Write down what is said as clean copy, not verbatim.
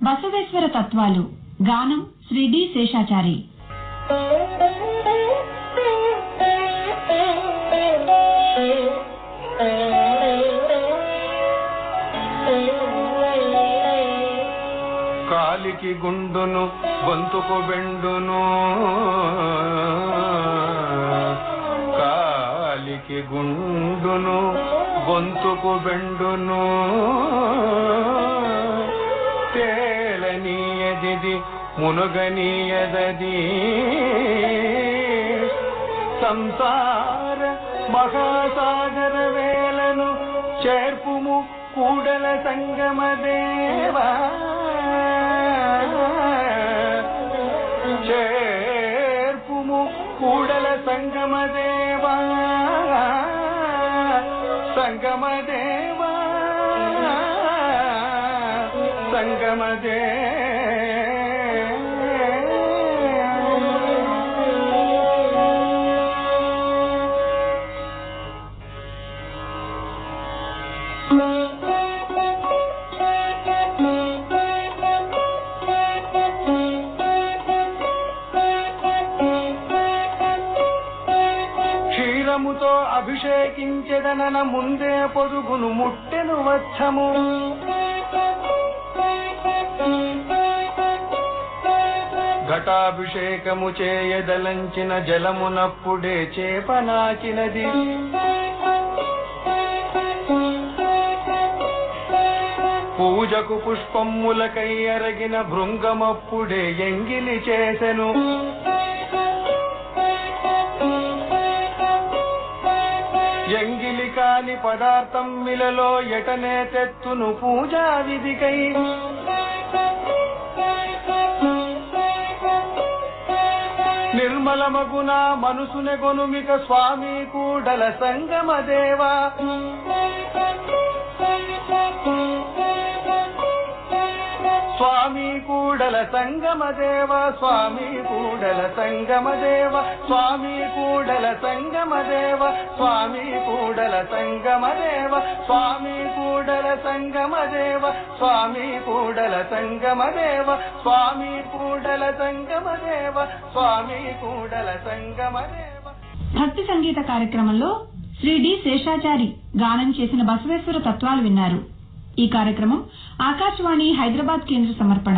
బసవేశ్వర తత్వాలు గానం శ్రీ డి శేషాచారి. కాలికి గుండును గొంతుకు బెండును, కాలికి గుండును గొంతుకు బెండును, తేలనీయది మునుగనీయదది సంసార మహాసాగర వేలను చేర్పుము కూడల సంగమదేవా, చేర్పుము కూడల సంగమదేవా, సంగమదేవా, సంగమదే. క్షీరముతో అభిషేకించెదనన ముందే పొదుగును ముట్టెను వచ్చము, ఘటాభిషేకము చేయదలంచిన జలమునప్పుడే చేపనాచినది, పూజకు పుష్పములకై అరగిన భృంగమప్పుడే ఎంగిలి చేసెను, ఎంగిలి కాని పదార్థం మిలలో ఎటనే తెత్తును పూజా విధికై, నిర్మలమగున మనసునే గొనుమిక స్వామి కూడల సంగమదేవా, స్వామి కూడల సంగమదేవ, స్వామి కూడల సంగమదేవ, స్వామి కూడల సంగమదేవ, స్వామి కూడల సంగమదేవ, స్వామి కూడల సంగమదేవ, స్వామి కూడల సంగమదేవ, స్వామి కూడల సంగమదేవ, స్వామి కూడల సంగమదేవ. భక్తి సంగీత కార్యక్రమంలో శ్రీ డి శేషాచారి గానం చేసిన బసవేశ్వర తత్వాలు విన్నారు. ఈ కార్యక్రమం ఆకాశవాణి హైదరాబాద్ కేంద్ర సమర్పణ.